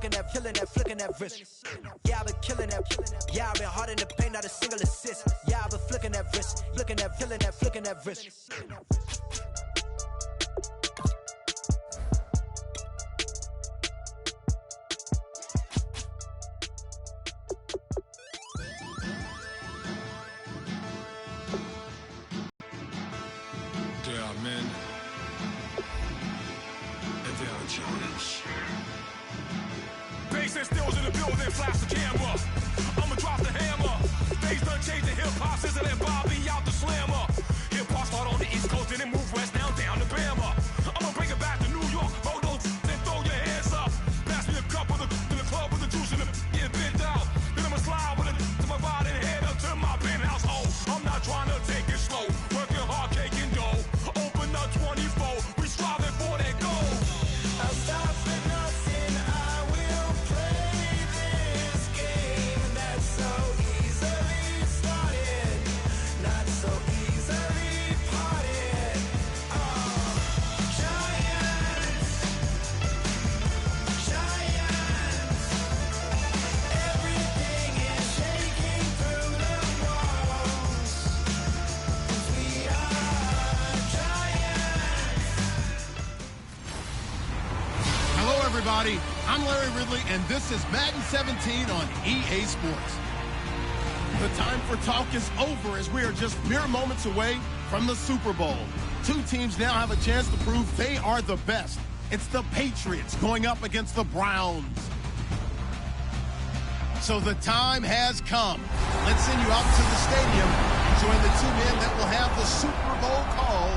Killing that, flicking that wrist. Yeah, I've been killing that. Yeah, I've been hard in the paint, not a single assist. Yeah, I've been flicking that wrist. Flicking that, killing that, flicking that wrist. Yeah, man. Challenge. Bass and stills in the building, flash the camera. I'ma drop the hammer. Days done changing hip-hop, sizzling Bobby out the slammer. Hip-hop start on the East Coast and then move west down to Bama. I'ma bring it back to New York. Hold on, then throw your hands up. Pass me a cup of the club with the juice and the get bent out. Then I'ma slide with it to my ride and head up to my penthouse. Oh, I'm not trying to take it slow. Working hard, caking dough. Open up 24. We striving for that goal. I'll stop for nothing, I will play this game that's so easily started, not so easily parted. Giants, everything is shaking through the walls, 'cause we are giants. Hello, everybody. I'm Larry Ridley, and this is Madden 17 on EA Sports. The time for talk is over as we are just mere moments away from the Super Bowl. Two teams now have a chance to prove they are the best. It's the Patriots going up against the Browns. So the time has come. Let's send you out to the stadium and join the two men that will have the Super Bowl call.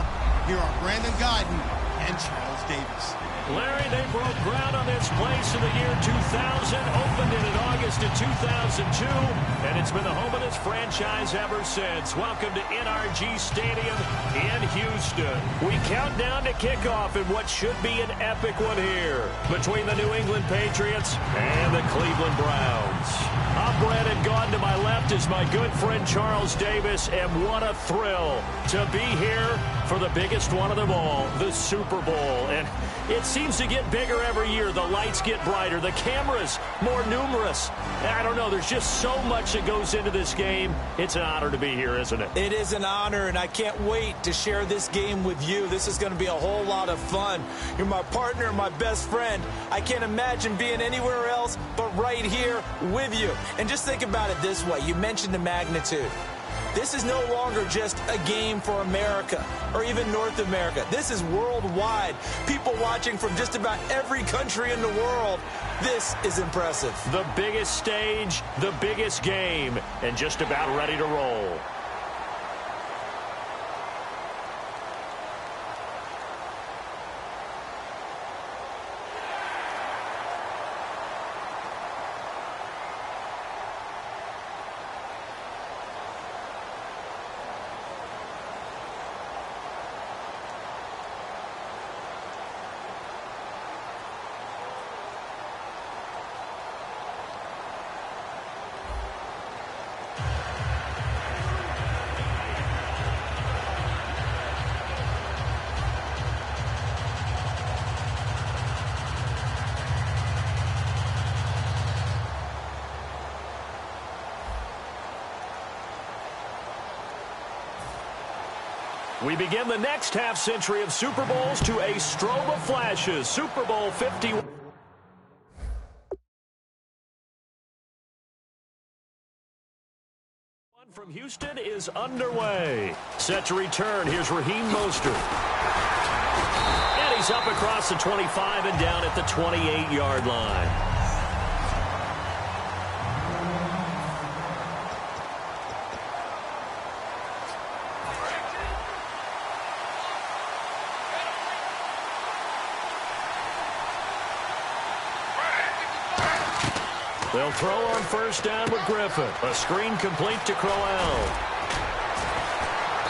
Here are Brandon Guyton and Charles Davis. Larry, they broke ground on this place in the year 2000, opened it in August of 2002, and it's been the home of this franchise ever since. Welcome to NRG Stadium in Houston. We count down to kickoff in what should be an epic one here between the New England Patriots and the Cleveland Browns. I'm Brandon Guyton. To my left is my good friend Charles Davis, and what a thrill to be here for the biggest one of them all, the Super Bowl. And it seems to get bigger every year. The lights get brighter. The cameras more numerous. I don't know. There's just so much that goes into this game. It's an honor to be here, isn't it? It is an honor, and I can't wait to share this game with you. This is going to be a whole lot of fun. You're my partner, my best friend. I can't imagine being anywhere else but right here with you. And just think about it this way. You mentioned the magnitude. This is no longer just a game for America or even North America. This is worldwide. People watching from just about every country in the world. This is impressive. The biggest stage, the biggest game, and just about ready to roll. We begin the next half century of Super Bowls to a strobe of flashes. Super Bowl 51. From Houston is underway. Set to return. Here's Raheem Mostert. And he's up across the 25 and down at the 28-yard line. They'll throw on first down with Griffin. A screen complete to Crowell.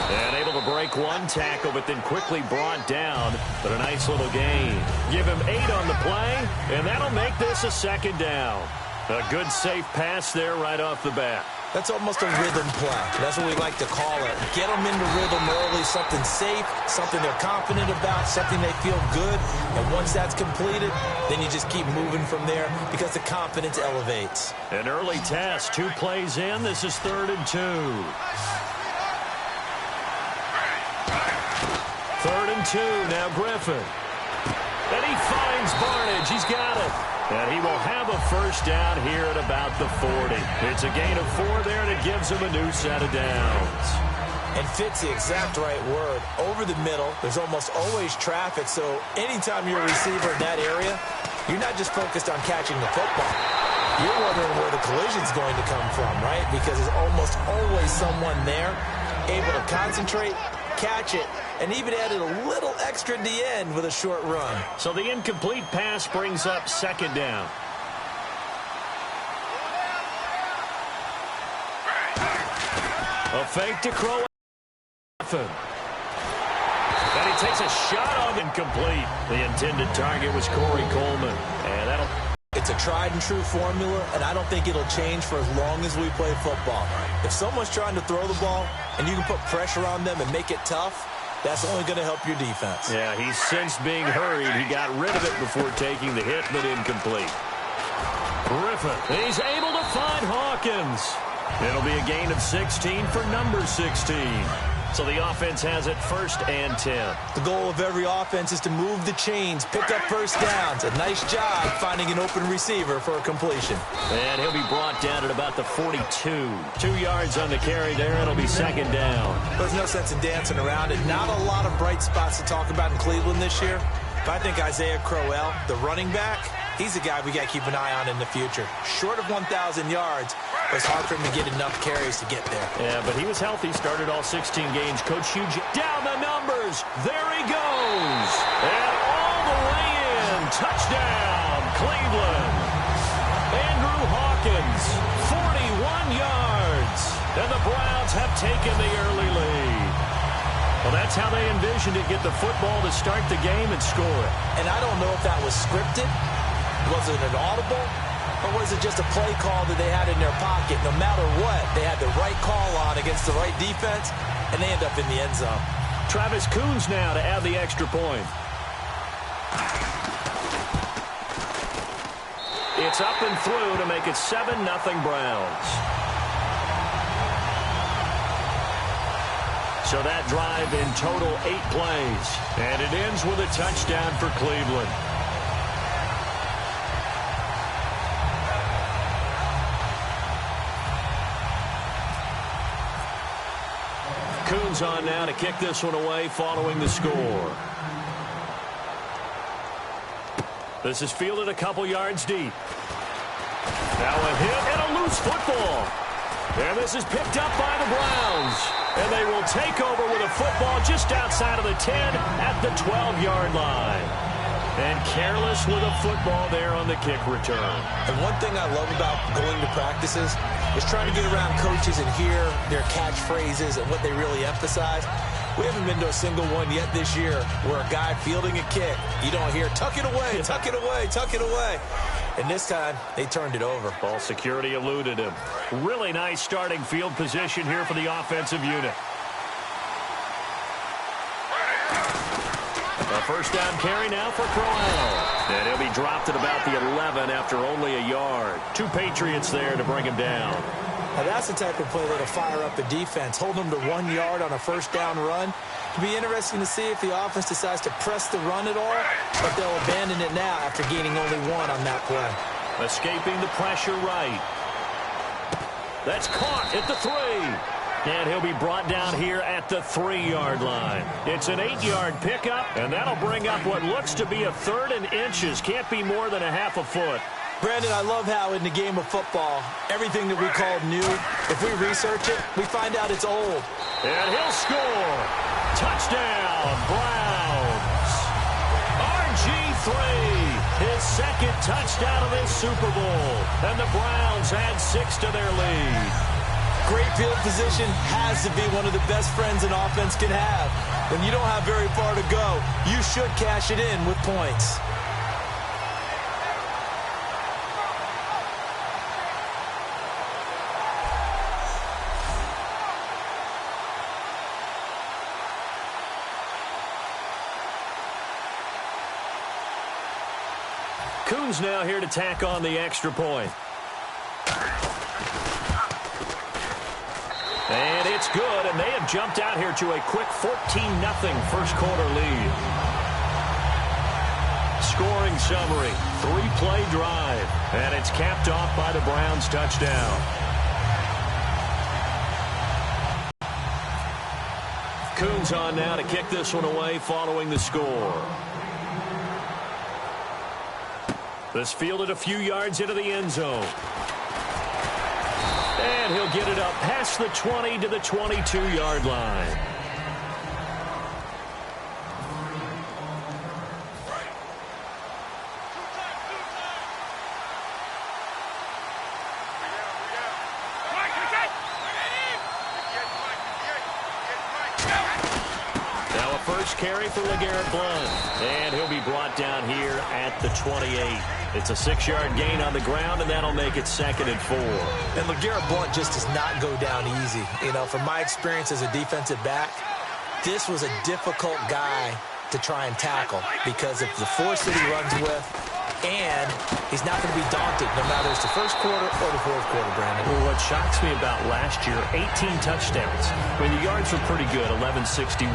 And able to break one tackle, but then quickly brought down. But a nice little gain. Give him 8 on the play, and that'll make this a second down. A good, safe pass there right off the bat. That's almost a rhythm play. That's what we like to call it. Get them into rhythm early, something safe, something they're confident about, something they feel good. And once that's completed, then you just keep moving from there because the confidence elevates. An early test, 2 plays in. This is 3rd and 2. 3rd and 2, now Griffin. And he finds Barnidge. He's got it. And he will have a first down here at about the 40. It's a gain of 4 there, and it gives him a new set of downs. And fits the exact right word. Over the middle, there's almost always traffic, so anytime you're a receiver in that area, you're not just focused on catching the football. You're wondering where the collision's going to come from, right? Because there's almost always someone there able to concentrate, catch it, and even added a little extra at the end with a short run. So the incomplete pass brings up 2nd down. A fake to Crow. And he takes a shot on incomplete. The intended target was Corey Coleman. And that'll... It's a tried-and-true formula, and I don't think it'll change for as long as we play football. If someone's trying to throw the ball and you can put pressure on them and make it tough, that's only going to help your defense. Yeah, he's sensed being hurried. He got rid of it before taking the hit, but incomplete. Griffin, he's able to find Hawkins. It'll be a gain of 16 for number 16. So the offense has it 1st and 10. The goal of every offense is to move the chains, pick up first downs. A nice job finding an open receiver for a completion. And he'll be brought down at about the 42. 2 yards on the carry there. It'll be 2nd down. There's no sense in dancing around it. Not a lot of bright spots to talk about in Cleveland this year. But I think Isaiah Crowell, the running back, he's a guy we got to keep an eye on in the future. Short of 1,000 yards, but it's hard for him to get enough carries to get there. Yeah, but he was healthy, started all 16 games. Coach Hugh down the numbers. There he goes. And all the way in. Touchdown, Cleveland. Andrew Hawkins, 41 yards. And the Browns have taken the early lead. Well, that's how they envisioned it, get the football to start the game and score it. And I don't know if that was scripted. Was it an audible? Or was it just a play call that they had in their pocket? No matter what, they had the right call on against the right defense, and they end up in the end zone. Travis Coons now to add the extra point. It's up and through to make it 7-0 Browns. So that drive in total 8 plays. And it ends with a touchdown for Cleveland. Coons on now to kick this one away following the score. This is fielded a couple yards deep. Now a hit and a loose football. And this is picked up by the Browns. And they will take over with a football just outside of the 10 at the 12-yard line. And careless with a football there on the kick return. And one thing I love about going to practices is trying to get around coaches and hear their catchphrases and what they really emphasize. We haven't been to a single one yet this year where a guy fielding a kick, you don't hear, tuck it away, tuck it away, tuck it away. And this time, they turned it over. Ball security eluded him. Really nice starting field position here for the offensive unit. A first down carry now for Crowell. And he'll be dropped at about the 11 after only a yard. 2 Patriots there to bring him down. Now that's the type of play that'll fire up the defense. Hold them to 1 yard on a first down run. It'll be interesting to see if the offense decides to press the run at all, but they'll abandon it now after gaining only 1 on that play. Escaping the pressure right. That's caught at the 3. And he'll be brought down here at the 3-yard line. It's an 8-yard pickup, and that'll bring up what looks to be a 3rd and inches. Can't be more than a half a foot. Brandon, I love how in the game of football, everything that we call new, if we research it, we find out it's old. And he'll score. Touchdown, Browns. RG3, his 2nd touchdown of this Super Bowl. And the Browns add 6 to their lead. Great field position has to be one of the best friends an offense can have. When you don't have very far to go, you should cash it in with points. Coons now here to tack on the extra point. And it's good, and they have jumped out here to a quick 14-0 first quarter lead. Scoring summary, 3-play drive, and it's capped off by the Browns' touchdown. Coons on now to kick this one away following the score. This fielded a few yards into the end zone. And he'll get it up past the 20 to the 22-yard line. Now a first carry for LeGarrette Blount. And he'll be brought down here at the 28. It's a 6-yard gain on the ground, and that'll make it 2nd and 4. And LeGarrette Blount just does not go down easy. You know, from my experience as a defensive back, this was a difficult guy to try and tackle because of the force that he runs with, and he's not going to be daunted no matter it's the first quarter or the fourth quarter, Brandon. Well, what shocks me about last year, 18 touchdowns. I mean, the yards were pretty good, 1161.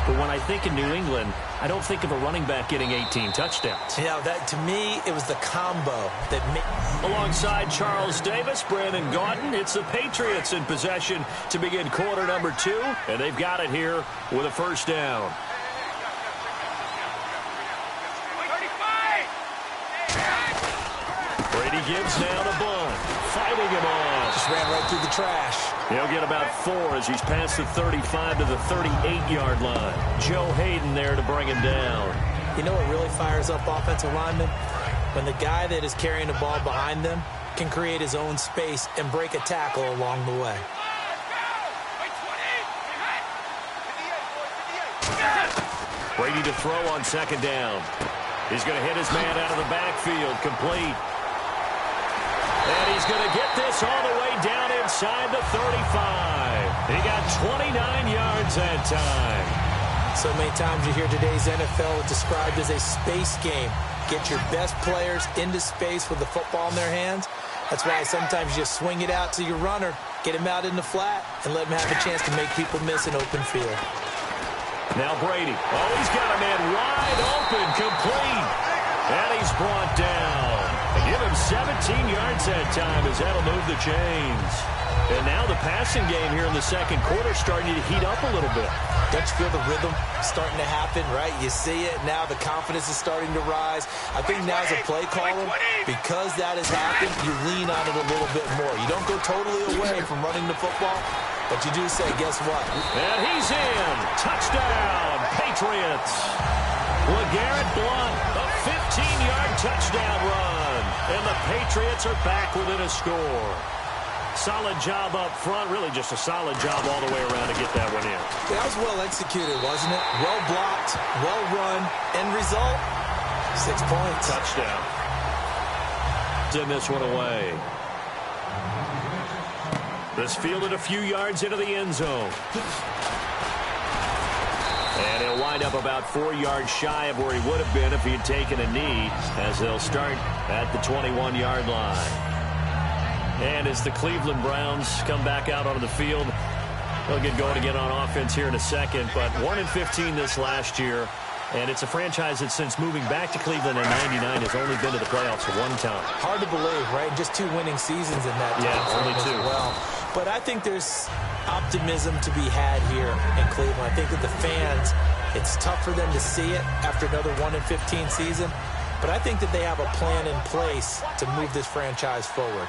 But when I think in New England, I don't think of a running back getting 18 touchdowns. Yeah, that to me, it was the combo that made... Alongside Charles Davis, Brandon Gaudin, it's the Patriots in possession to begin quarter number 2, and they've got it here with a first down. Brady gives now to Blount, fighting him off. Just ran right through the trash. He'll get about 4 as he's past the 35 to the 38-yard line. Joe Hayden there to bring him down. You know what really fires up offensive linemen? When the guy that is carrying the ball behind them can create his own space and break a tackle along the way. Brady to throw on 2nd down. He's going to hit his man out of the backfield, complete. And he's going to get this all the way down inside the 35. He got 29 yards that time. So many times you hear today's NFL described as a space game. Get your best players into space with the football in their hands. That's why sometimes you just swing it out to your runner, get him out in the flat, and let him have a chance to make people miss an open field. Now Brady. Oh, he's got a man wide open, complete. And he's brought down. They give him 17 yards that time as that'll move the chains. And now the passing game here in the second quarter starting to heat up a little bit. Don't you feel the rhythm starting to happen, right? You see it now. The confidence is starting to rise. I think now as a play caller, because that has happened, you lean on it a little bit more. You don't go totally away from running the football, but you do say, guess what? And he's in. Touchdown, Patriots. LeGarrette Blount, a 15-yard touchdown run. And the Patriots are back within a score. Solid job up front. Really just a solid job all the way around to get that one in. That was well executed, wasn't it? Well blocked, well run. End result, 6 points. Touchdown. Send this one away. This fielded a few yards into the end zone. And he'll wind up about 4 yards shy of where he would have been if he had taken a knee, as they'll start at the 21-yard line. And as the Cleveland Browns come back out onto the field, they'll get going again on offense here in a second. But 1-15 this last year, and it's a franchise that since moving back to Cleveland in '99 has only been to the playoffs one time. Hard to believe, right? Just 2 winning seasons in that time. Yeah, only 2. Well, but I think there's optimism to be had here in Cleveland. I think that the fans, it's tough for them to see it after another 1-15 season, but I think that they have a plan in place to move this franchise forward.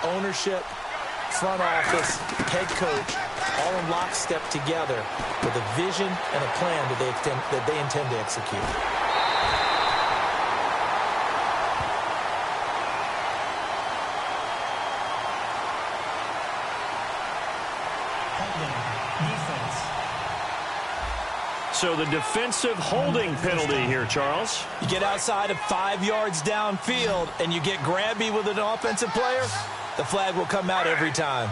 Ownership, front office, head coach, all in lockstep together with a vision and a plan that they intend to execute. So the defensive holding penalty here, Charles. You get outside of 5 yards downfield and you get grabby with an offensive player, the flag will come out every time.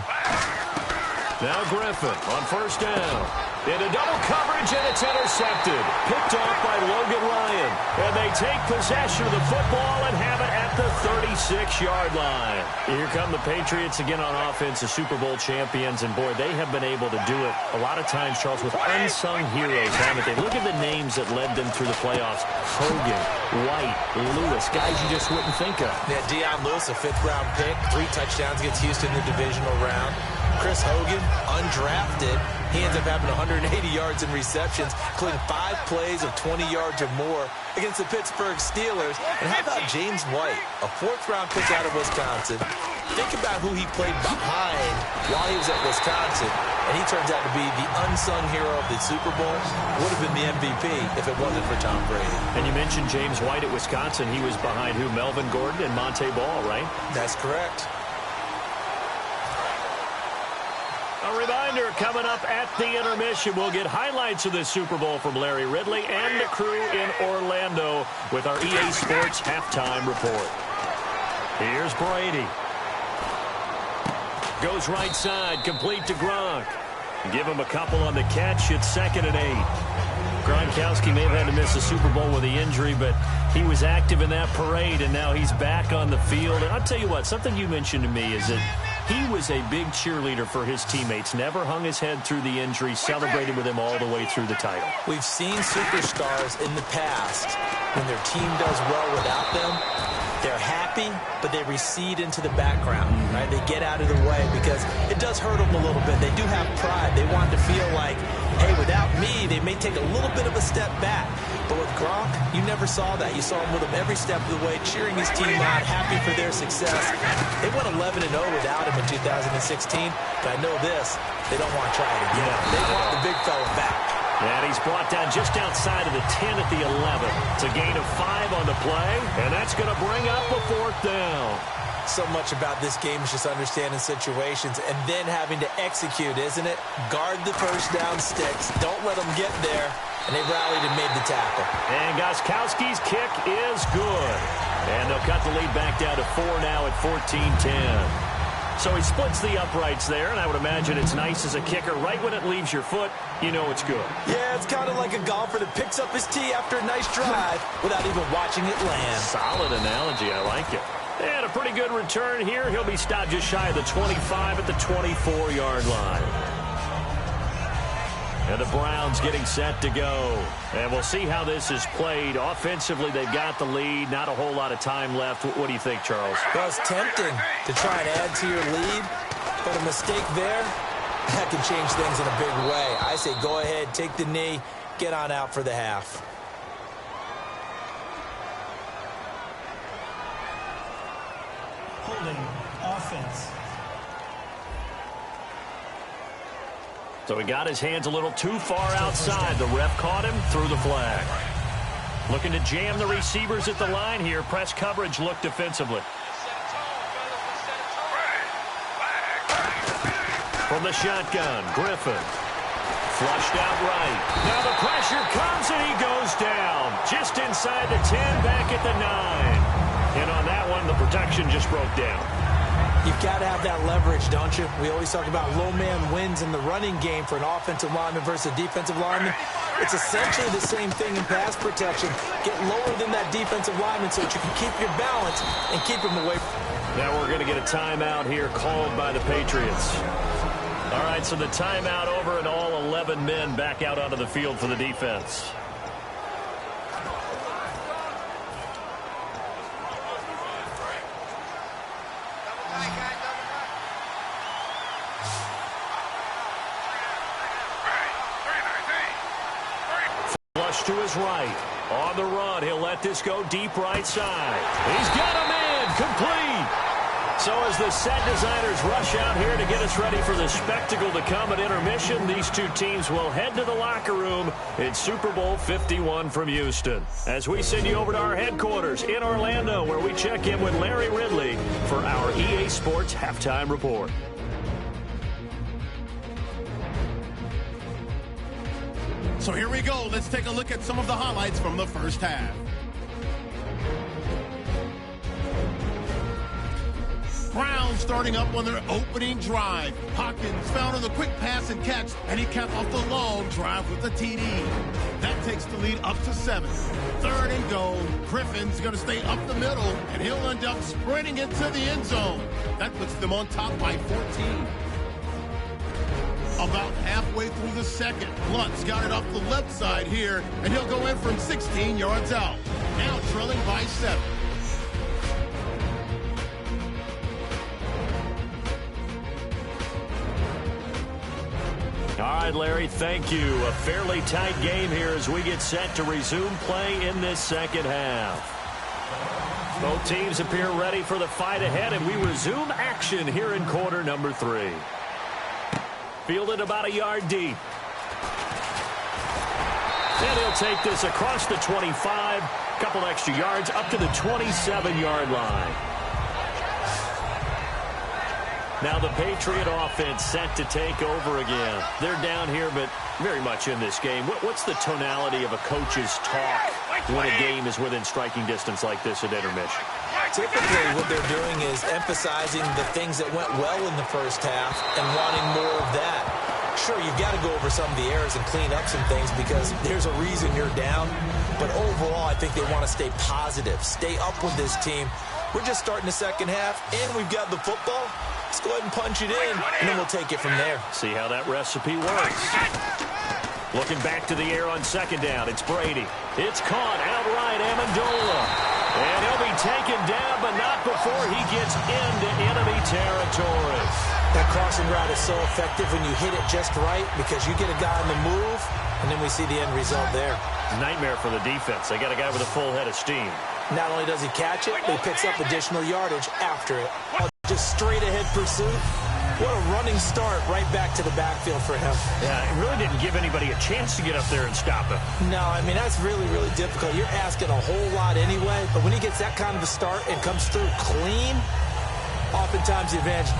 Now Griffin on first down. Into double coverage, and it's intercepted. Picked off by Logan Ryan. And they take possession of the football and have it at the 36-yard line. Here come the Patriots again on offense, the Super Bowl champions. And, boy, they have been able to do it a lot of times, Charles, with unsung heroes, haven't they? Look at the names that led them through the playoffs. Hogan, White, Lewis, guys you just wouldn't think of. Yeah, Deion Lewis, a 5th-round pick, 3 touchdowns against Houston in the divisional round. Chris Hogan, undrafted. He ends up having 180 yards in receptions, including 5 plays of 20 yards or more against the Pittsburgh Steelers. And how about James White, a 4th-round pick out of Wisconsin? Think about who he played behind while he was at Wisconsin, and he turns out to be the unsung hero of the Super Bowl. Would have been the MVP if it wasn't for Tom Brady. And you mentioned James White at Wisconsin. He was behind who? Melvin Gordon and Monte Ball, right? That's correct. A reminder, coming up at the intermission, we'll get highlights of this Super Bowl from Larry Ridley and the crew in Orlando with our EA Sports Halftime Report. Here's Brady. Goes right side, complete to Gronk. Give him a couple on the catch. It's 2nd and 8. Gronkowski may have had to miss the Super Bowl with the injury, but he was active in that parade, and now he's back on the field. And I'll tell you what, something you mentioned to me is that he was a big cheerleader for his teammates, never hung his head through the injury, celebrated with him all the way through the title. We've seen superstars in the past, when their team does well without them, they're happy, but they recede into the background, right? They get out of the way because it does hurt them a little bit. They do have pride. They want to feel like, hey, without me, they may take a little bit of a step back. But with Gronk, you never saw that. You saw him with him every step of the way, cheering his team on, happy for their success. They went 11-0 without him in 2016, but I know this, they don't want to try it again. They want the big fella back. And he's brought down just outside of the 10 at the 11. It's a gain of 5 on the play, and that's going to bring up a 4th down. So much about this game is just understanding situations and then having to execute, isn't it? Guard the first down sticks. Don't let them get there. And they rallied and made the tackle. And Gostkowski's kick is good. And they'll cut the lead back down to 4 now at 14-10. So he splits the uprights there, and I would imagine it's nice as a kicker. Right when it leaves your foot, you know it's good. Yeah, it's kind of like a golfer that picks up his tee after a nice drive without even watching it land. Solid analogy. I like it. And a pretty good return here. He'll be stopped just shy of the 25 at the 24-yard line. And the Browns getting set to go. And we'll see how this is played. Offensively, they've got the lead. Not a whole lot of time left. What do you think, Charles? Well, it's tempting to try and add to your lead, but a mistake there, that can change things in a big way. I say go ahead, take the knee, get on out for the half. Holding offense. So he got his hands a little too far outside. The ref caught him, threw the flag. Looking to jam the receivers at the line here. Press coverage look defensively. From the shotgun, Griffin. Flushed out right. Now the pressure comes and he goes down. Just inside the 10, back at the 9. And on that one, the protection just broke down. You've got to have that leverage, don't you? We always talk about low man wins in the running game for an offensive lineman versus a defensive lineman. It's essentially the same thing in pass protection. Get lower than that defensive lineman so that you can keep your balance and keep him away. Now we're going to get a timeout here called by the Patriots. All right, so the timeout over and all 11 men back out onto the field for the defense. To his right. On the run, he'll let this go deep right side. He's got him in. Complete. So as the set designers rush out here to get us ready for the spectacle to come at intermission, these two teams will head to the locker room in Super Bowl 51 from Houston. As we send you over to our headquarters in Orlando, where we check in with Larry Ridley for our EA Sports Halftime Report. So here we go. Let's take a look at some of the highlights from the first half. Browns Browns starting up on their opening drive. Hawkins found on the quick pass and catch, and he capped off the long drive with the TD. That takes the lead up to 7. 3rd and goal. Griffin's going to stay up the middle, and he'll end up sprinting into the end zone. That puts them on top by 14. About halfway through the second, Blunt's got it off the left side here, and he'll go in from 16 yards out. Now trailing by 7. All right, Larry, thank you. A fairly tight game here as we get set to resume play in this second half. Both teams appear ready for the fight ahead, and we resume action here in quarter number 3. Fielded about a yard deep. And he'll take this across the 25, couple extra yards up to the 27-yard line. Now the Patriot offense set to take over again. They're down here, but very much in this game. What's the tonality of a coach's talk when a game is within striking distance like this at intermission? Typically, what they're doing is emphasizing the things that went well in the first half and wanting more of that. Sure, you've got to go over some of the errors and clean up some things because there's a reason you're down. But overall, I think they want to stay positive, stay up with this team. We're just starting the second half, and we've got the football. Let's go ahead and punch it in, and then we'll take it from there. See how that recipe works. Looking back to the air on second down. It's Brady. It's caught outright, Amendola. And he'll be taken down, but not before he gets into enemy territory. That crossing route is so effective when you hit it just right because you get a guy on the move, and then we see the end result there. Nightmare for the defense. They got a guy with a full head of steam. Not only does he catch it, but he picks up additional yardage after it. Just straight-ahead pursuit. What a running start right back to the backfield for him. Yeah, it really didn't give anybody a chance to get up there and stop him. No, I mean, that's really, really difficult. You're asking a whole lot anyway, but when he gets that kind of a start and comes through clean, oftentimes the advantage.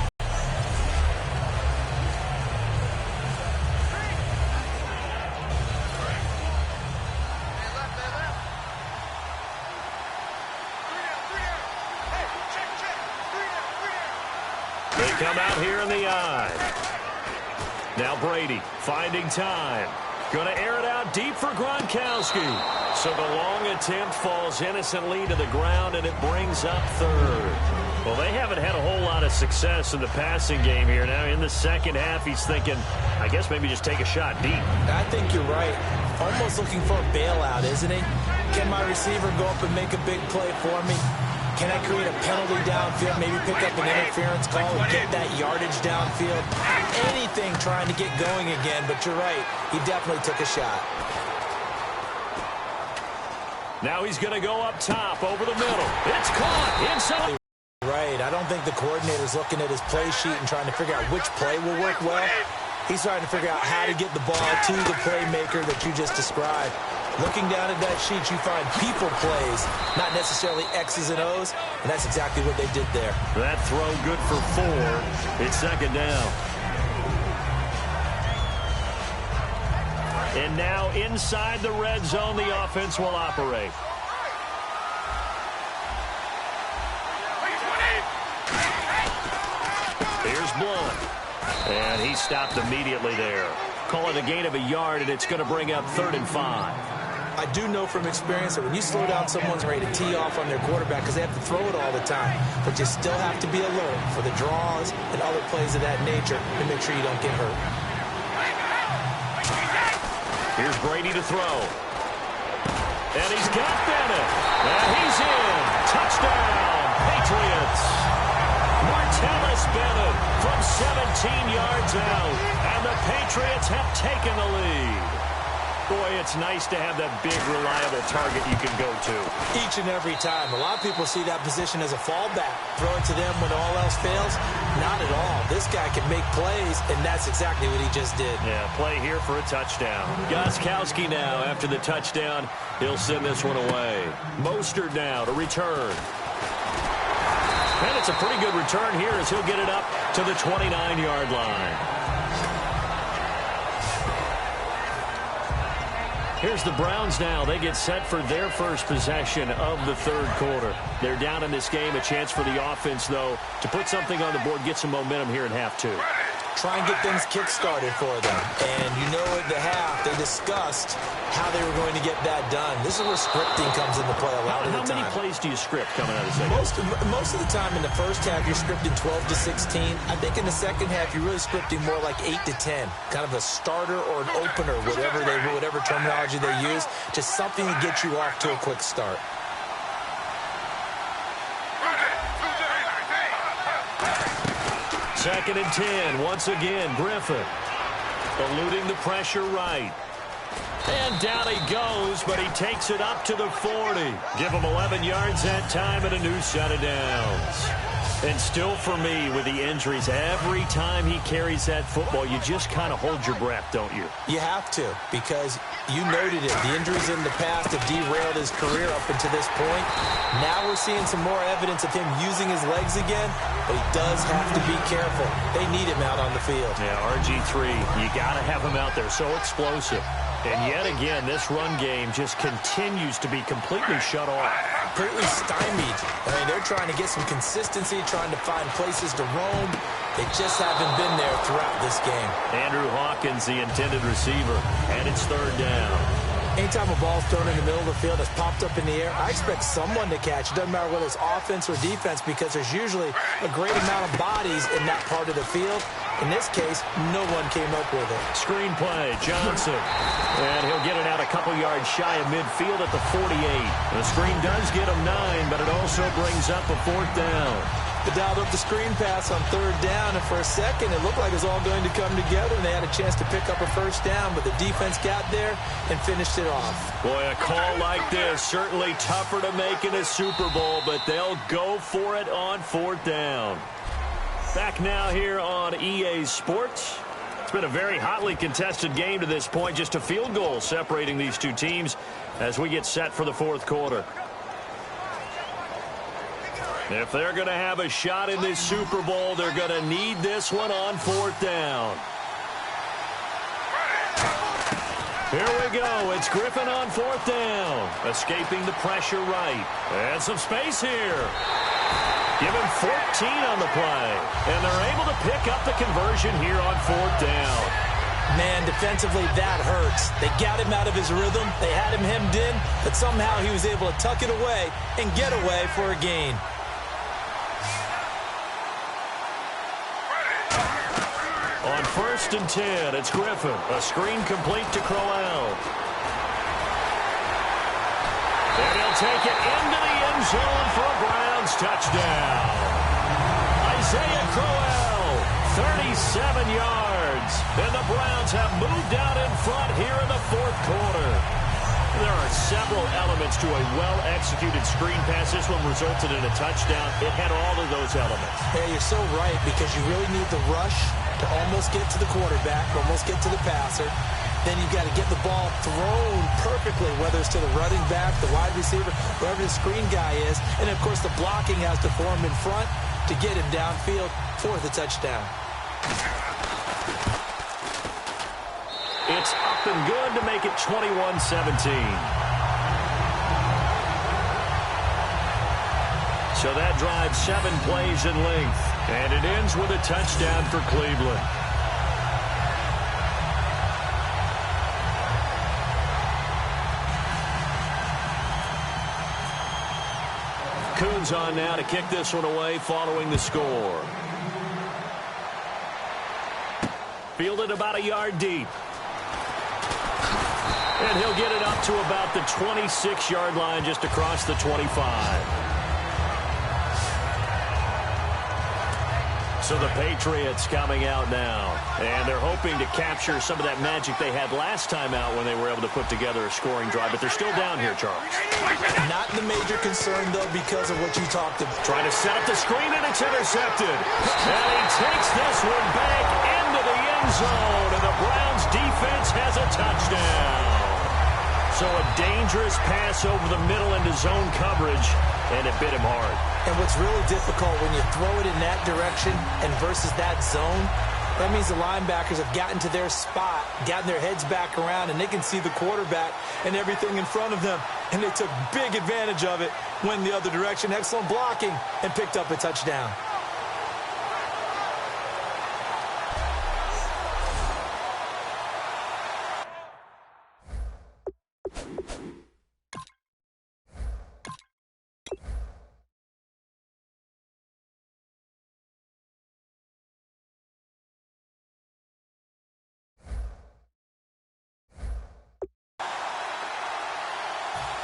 Come out here in the eye. Now Brady finding time. Going to air it out deep for Gronkowski. So the long attempt falls innocently to the ground, and it brings up 3rd. Well, they haven't had a whole lot of success in the passing game here. Now in the second half, he's thinking, I guess maybe just take a shot deep. I think you're right. Almost looking for a bailout, isn't he? Can my receiver go up and make a big play for me? Can I create a penalty downfield, maybe pick up an interference call and get that yardage downfield? Anything trying to get going again, but you're right. He definitely took a shot. Now he's going to go up top over the middle. It's caught inside. Right. I don't think the coordinator's looking at his play sheet and trying to figure out which play will work well. He's trying to figure out how to get the ball to the playmaker that you just described. Looking down at that sheet, you find people plays, not necessarily X's and O's, and that's exactly what they did there. That throw good for 4. It's second down. And now inside the red zone, the offense will operate. Here's Blunt. And he stopped immediately there. Call it a gain of a yard, and it's going to bring up 3rd and 5. I do know from experience that when you slow down someone's ready to tee off on their quarterback because they have to throw it all the time. But you still have to be alert for the draws and other plays of that nature to make sure you don't get hurt. Here's Brady to throw. And he's got Bennett. And he's in. Touchdown, Patriots. Martellus Bennett from 17 yards out. And the Patriots have taken the lead. Boy, it's nice to have that big, reliable target you can go to. Each and every time. A lot of people see that position as a fallback. Throw it to them when all else fails. Not at all. This guy can make plays, and that's exactly what he just did. Yeah, play here for a touchdown. Gostkowski now after the touchdown. He'll send this one away. Mostert now to return. And it's a pretty good return here as he'll get it up to the 29-yard line. Here's the Browns now. They get set for their first possession of the third quarter. They're down in this game. A chance for the offense, though, to put something on the board, get some momentum here in half two. Try and get things kick-started for them. And you know at the half, they discussed how they were going to get that done. This is where scripting comes into play a lot of the time. How many plays do you script coming out of the second half? Most of the time in the first half, you're scripting 12 to 16. I think in the second half, you're really scripting more like 8 to 10. Kind of a starter or an opener, whatever terminology they use. Just something to get you off to a quick start. Second and 10. Once again, Griffin eluding the pressure right. And down he goes, but he takes it up to the 40. Give him 11 yards that time and a new set of downs. And still for me, with the injuries, every time he carries that football, you just kind of hold your breath, don't you? You have to, because you noted it. The injuries in the past have derailed his career up until this point. Now we're seeing some more evidence of him using his legs again, but he does have to be careful. They need him out on the field. Yeah, RG3, you got to have him out there. So explosive. And yet again, this run game just continues to be completely shut off. Completely stymied. I mean, they're trying to get some consistency, trying to find places to roam. They just haven't been there throughout this game. Andrew Hawkins, the intended receiver, and it's third down. Anytime a ball's thrown in the middle of the field that's popped up in the air, I expect someone to catch. It doesn't matter whether it's offense or defense, because there's usually a great amount of bodies in that part of the field. In this case, no one came up with it. Screenplay, Johnson. And he'll get it out a couple yards shy of midfield at the 48. The screen does get him 9, but it also brings up a fourth down. They dialed up the screen pass on third down, and for a second, it looked like it was all going to come together, and they had a chance to pick up a first down, but the defense got there and finished it off. Boy, a call like this, certainly tougher to make in a Super Bowl, but they'll go for it on fourth down. Back now here on EA Sports. It's been a very hotly contested game to this point, just a field goal separating these two teams as we get set for the fourth quarter. If they're going to have a shot in this Super Bowl, they're going to need this one on fourth down. Here we go. It's Griffin on fourth down. Escaping the pressure right. And some space here. Give him 14 on the play. And they're able to pick up the conversion here on fourth down. Man, defensively, that hurts. They got him out of his rhythm. They had him hemmed in, but somehow he was able to tuck it away and get away for a gain. On first and 10, it's Griffin. A screen complete to Crowell. And he'll take it into the end zone for a Browns touchdown. Isaiah Crowell, 37 yards. And the Browns have moved out in front here in the fourth quarter. There are several elements to a well-executed screen pass. This one resulted in a touchdown. It had all of those elements. Yeah, you're so right, because you really need the rush to almost get to the quarterback, almost get to the passer. Then you've got to get the ball thrown perfectly, whether it's to the running back, the wide receiver, whoever the screen guy is. And, of course, the blocking has to form in front to get him downfield for the touchdown. It's up and good to make it 21-17. So that drives 7 plays in length. And it ends with a touchdown for Cleveland. Coons on now to kick this one away following the score. Fielded about a yard deep. And he'll get it up to about the 26-yard line, just across the 25. So the Patriots coming out now, and they're hoping to capture some of that magic they had last time out when they were able to put together a scoring drive, but they're still down here, Charles. Not the major concern, though, because of what you talked about. Trying to set up the screen, and it's intercepted. And he takes this one back into the end zone, and the Browns defense has a touchdown. So a dangerous pass over the middle into zone coverage, and it bit him hard. And what's really difficult when you throw it in that direction and versus that zone That means the linebackers have gotten to their spot, gotten their heads back around, and they can see the quarterback and everything in front of them. And they took big advantage of it, went the other direction, excellent blocking, and picked up a touchdown.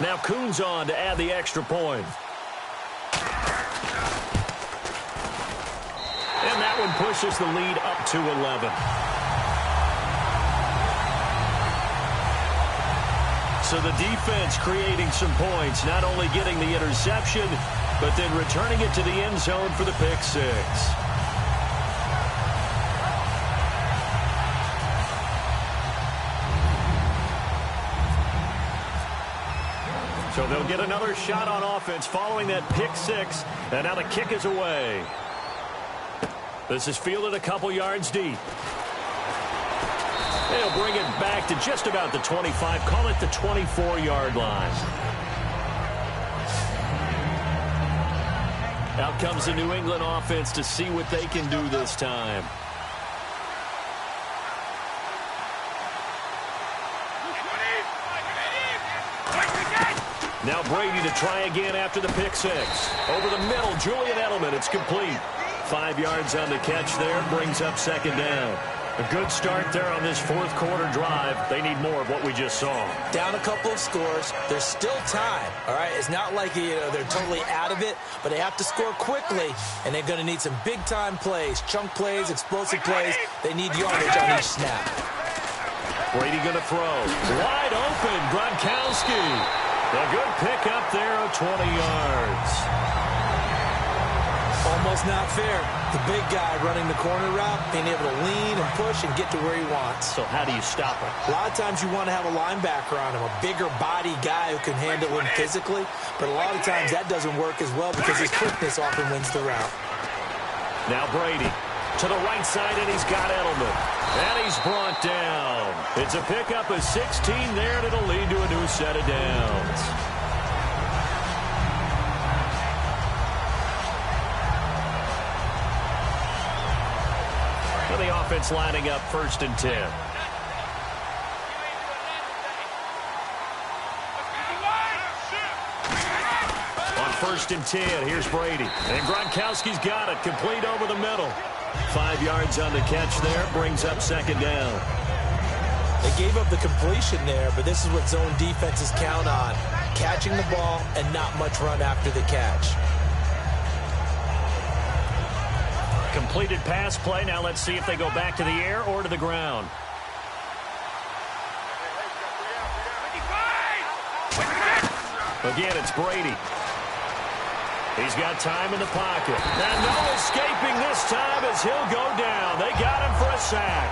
Now Kuhn's on to add the extra point. And that one pushes the lead up to 11. So the defense creating some points, not only getting the interception, but then returning it to the end zone for the pick six. So they'll get another shot on offense following that pick six. And now the kick is away. This is fielded a couple yards deep. They'll bring it back to just about the 25. Call it the 24-yard line. Out comes the New England offense to see what they can do this time. Now Brady to try again after the pick six. Over the middle, Julian Edelman. It's complete. 5 yards on the catch there. Brings up second down. A good start there on this fourth quarter drive. They need more of what we just saw. Down a couple of scores. There's still time, all right? It's not like they're totally out of it, but they have to score quickly, and they're going to need some big-time plays, chunk plays, explosive plays. They need yardage on each snap. Brady going to throw. Wide open, Gronkowski. A good pick up there of 20 yards. Almost not fair. The big guy running the corner route, being able to lean and push and get to where he wants. So how do you stop him? A lot of times you want to have a linebacker on him, a bigger body guy who can handle him physically. But a lot of times that doesn't work as well because his quickness often wins the route. Now Brady to the right side, and he's got Edelman. And he's brought down. It's a pickup of 16 there, and it'll lead to a new set of downs. And the offense lining up 1st and 10. On 1st and 10, here's Brady. And Gronkowski's got it, complete over the middle. 5 yards on the catch there, brings up second down. They gave up the completion there, but this is what zone defenses count on. Catching the ball and not much run after the catch. Completed pass play. Now let's see if they go back to the air or to the ground. Again, it's Brady. He's got time in the pocket. And no escaping this time as he'll go down. They got him for a sack.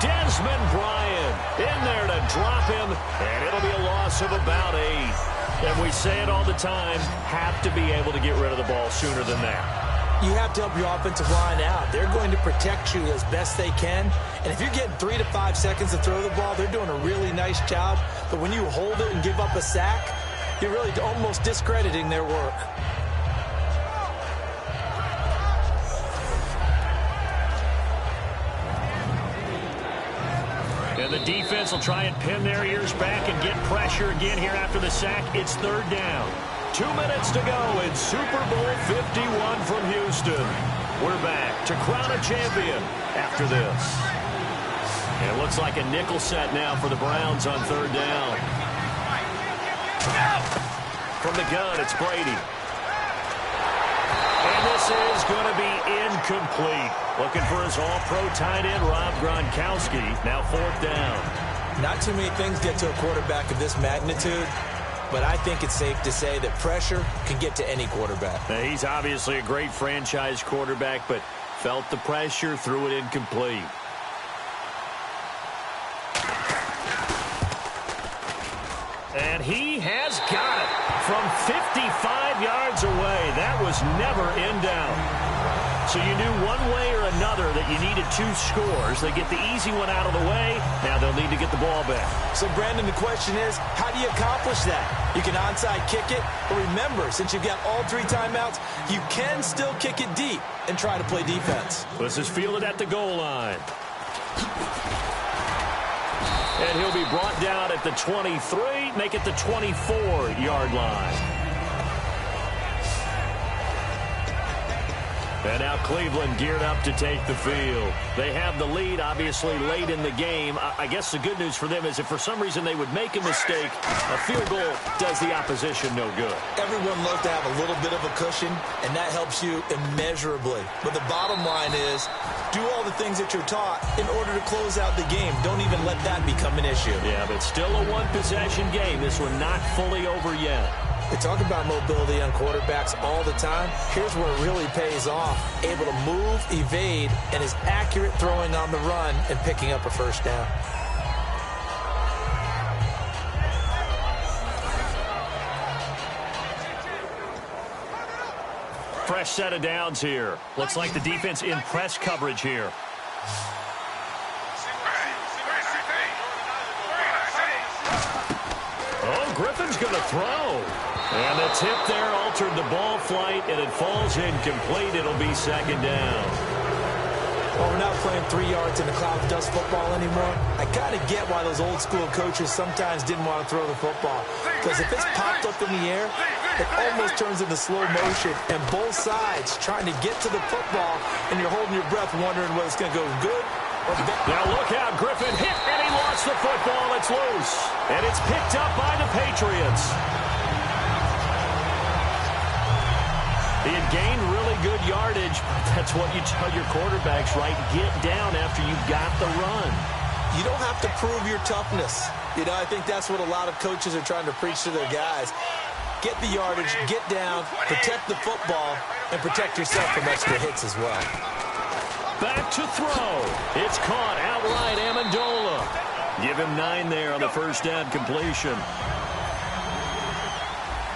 Desmond Bryant in there to drop him, and it'll be a loss of about 8. And we say it all the time, have to be able to get rid of the ball sooner than that. You have to help your offensive line out. They're going to protect you as best they can. And if you're getting 3 to 5 seconds to throw the ball, they're doing a really nice job. But when you hold it and give up a sack, you're really almost discrediting their work. And the defense will try and pin their ears back and get pressure again here after the sack. It's 3rd down. 2 minutes to go in Super Bowl 51 from Houston. We're back to crown a champion after this. And it looks like a nickel set now for the Browns on 3rd down. From the gun, it's Brady. And this is going to be incomplete. Looking for his all-pro tight end, Rob Gronkowski. Now 4th down. Not too many things get to a quarterback of this magnitude, but I think it's safe to say that pressure can get to any quarterback. Now, he's obviously a great franchise quarterback, but felt the pressure, threw it incomplete. And he has got it from 55 yards away. That was never in doubt. So you knew one way or another that you needed 2 scores. They get the easy one out of the way. Now they'll need to get the ball back. So, Brandon, the question is, how do you accomplish that? You can onside kick it, but remember, since you've got all 3 timeouts, you can still kick it deep and try to play defense. This is fielded at the goal line. And he'll be brought down at the 23, make it the 24-yard line. And now Cleveland geared up to take the field. They have the lead, obviously, late in the game. I guess the good news for them is if for some reason they would make a mistake, a field goal does the opposition no good. Everyone loves to have a little bit of a cushion, and that helps you immeasurably. But the bottom line is, do all the things that you're taught in order to close out the game. Don't even let that become an issue. Yeah, but still a one-possession game. This one not fully over yet. We talk about mobility on quarterbacks all the time. Here's where it really pays off. Able to move, evade, and is accurate throwing on the run and picking up a first down. Fresh set of downs here. Looks like the defense in press coverage here. Oh, Griffin's going to throw. And the tip there altered the ball flight, and it falls incomplete. It'll be second down. Well, we're not playing 3 yards in the cloud of dust football anymore. I kind of get why those old school coaches sometimes didn't want to throw the football. Because if it's popped up in the air, it almost turns into slow motion. And both sides trying to get to the football, and you're holding your breath wondering whether it's going to go good or bad. Now look out, Griffin hit, and he lost the football. It's loose. And it's picked up by the Patriots. He had gained really good yardage. That's what you tell your quarterbacks, right? Get down after you've got the run. You don't have to prove your toughness. You know, I think that's what a lot of coaches are trying to preach to their guys. Get the yardage, get down, protect the football, and protect yourself from extra hits as well. Back to throw. It's caught outright, Amendola. Give him 9 there on the first down completion.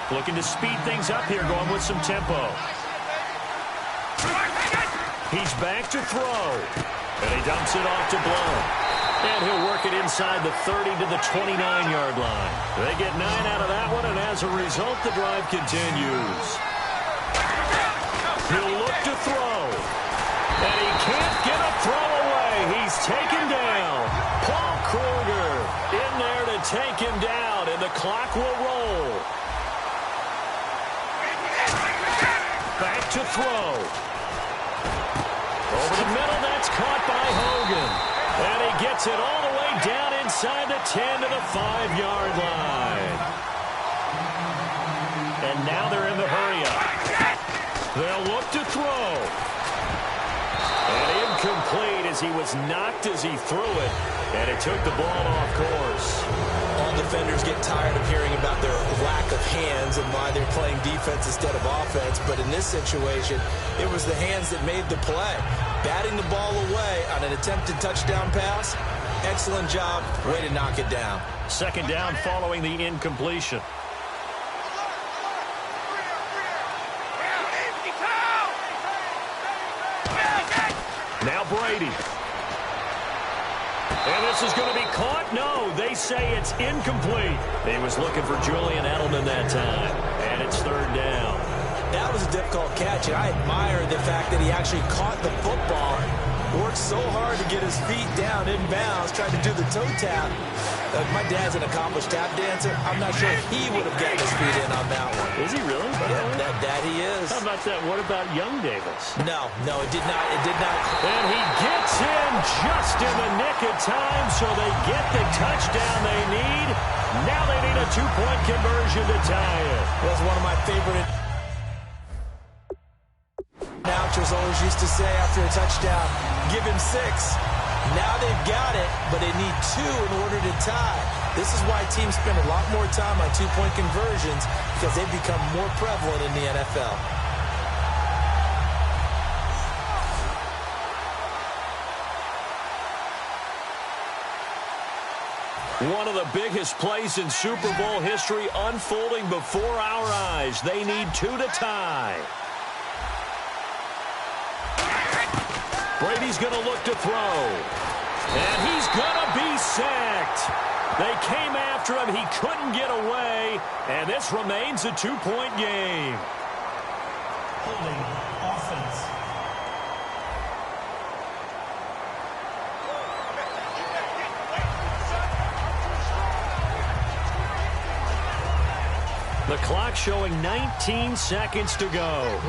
Looking to speed things up here, going with some tempo. He's back to throw. And he dumps it off to Blount. And he'll work it inside the 30 to the 29-yard line. They get 9 out of that one, and as a result, the drive continues. He'll look to throw. And he can't get a throw away. He's taken down. Paul Kruger in there to take him down, and the clock will roll. Back to throw. Over the middle, that's caught by Hogan. And he gets it all the way down inside the 10 to the 5-yard line. And now they're in the hurry-up. They'll look to throw. And incomplete as he was knocked as he threw it. And it took the ball off course. All defenders get tired of hearing about their lack of hands and why they're playing defense instead of offense. But in this situation, it was the hands that made the play. Batting the ball away on an attempted touchdown pass. Excellent job. Way to knock it down. Second down following the incompletion. Now Brady. And this is going to be caught. No, they say it's incomplete. He was looking for Julian Edelman that time. And it's third down. That was a difficult catch, and I admire the fact that he actually caught the football. Worked so hard to get his feet down in bounds, tried to do the toe tap. My dad's an accomplished tap dancer. I'm not sure he would have gotten his feet in on that one. Is he really? Yeah, that he is. How about that? What about young Davis? No, it did not. It did not. And he gets in just in the nick of time, so they get the touchdown they need. Now they need a 2-point conversion to tie it. Was one of my favorite announcers always used to say after a touchdown, give him 6. Now they've got it, but they need 2 in order to tie. This is why teams spend a lot more time on 2-point conversions, because they've become more prevalent in the NFL. One of the biggest plays in Super Bowl history unfolding before our eyes. They need 2 to tie. Brady's going to look to throw. And he's going to be sacked. They came after him. He couldn't get away. And this remains a 2-point game. Holding offense. The clock showing 19 seconds to go.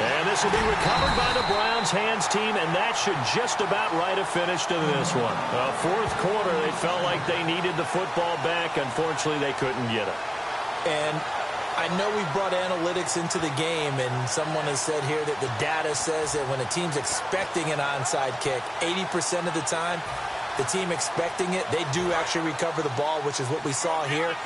And this will be recovered by the Browns hands team, and that should just about write a finish to this one. Fourth quarter, they felt like they needed the football back. Unfortunately, they couldn't get it. And I know we brought analytics into the game, and someone has said here that the data says that when a team's expecting an onside kick, 80% of the time, the team expecting it, they do actually recover the ball, which is what we saw here.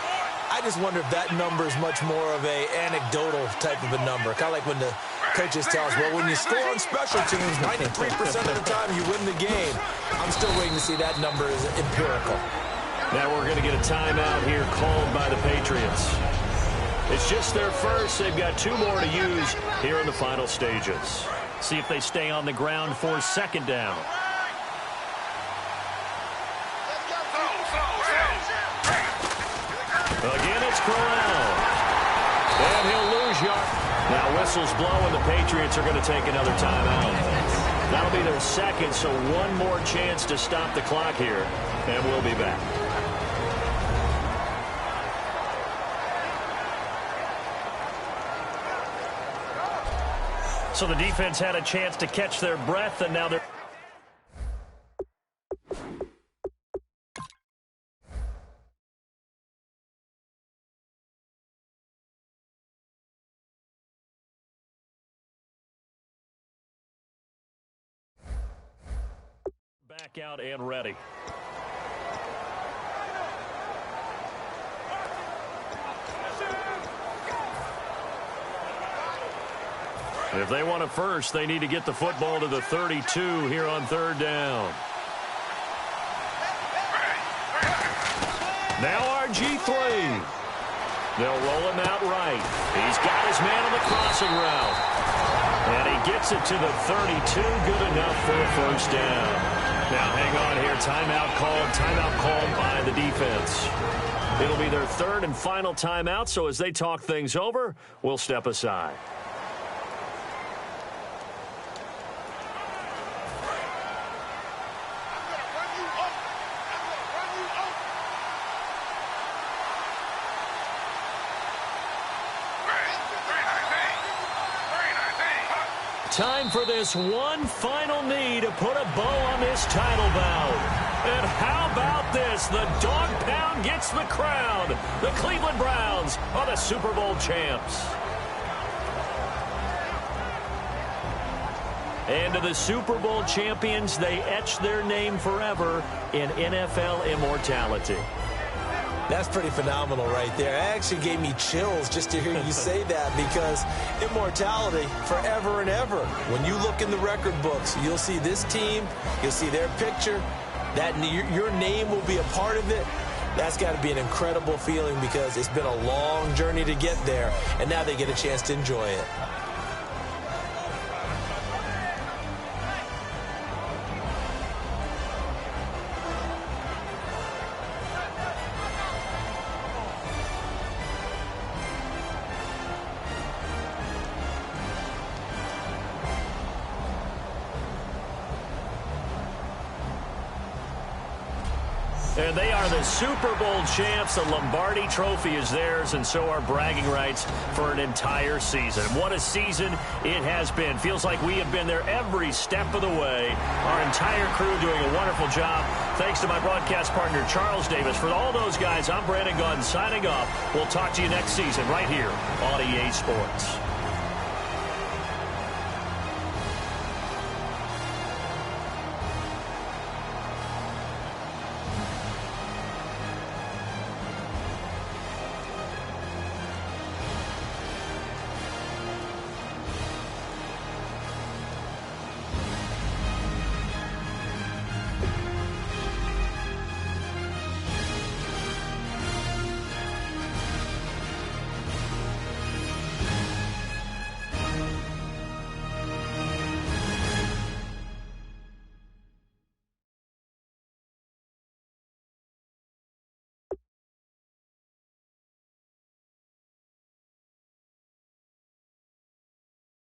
I just wonder if that number is much more of a anecdotal type of a number. Kind of like when the coaches tell us, well, when you score on special teams, 93% of the time you win the game. I'm still waiting to see that number is empirical. Now we're going to get a timeout here called by the Patriots. It's just their first. They've got 2 more to use here in the final stages. See if they stay on the ground for second down. Again, it's Crowell. And he'll lose yard. Now whistles blow, and the Patriots are going to take another timeout. That'll be their second, so one more chance to stop the clock here, and we'll be back. So the defense had a chance to catch their breath, and now they're... back out and ready. If they want it first, they need to get the football to the 32 here on third down. Now RG3. They'll roll him out right. He's got his man on the crossing route. And he gets it to the 32. Good enough for a first down. Now hang on here. Timeout called by the defense. It'll be their third and final timeout, so as they talk things over, we'll step aside. Time for this one final knee to put a bow on this title bout. And how about this? The dog pound gets the crown. The Cleveland Browns are the Super Bowl champs. And to the Super Bowl champions, they etch their name forever in NFL immortality. That's pretty phenomenal right there. It actually gave me chills just to hear you say that, because immortality forever and ever. When you look in the record books, you'll see this team, you'll see their picture, that your name will be a part of it. That's got to be an incredible feeling, because it's been a long journey to get there, and now they get a chance to enjoy it. And they are the Super Bowl champs. The Lombardi Trophy is theirs, and so are bragging rights for an entire season. What a season it has been. Feels like we have been there every step of the way. Our entire crew doing a wonderful job. Thanks to my broadcast partner, Charles Davis. For all those guys, I'm Brandon Gunn signing off. We'll talk to you next season right here on EA Sports.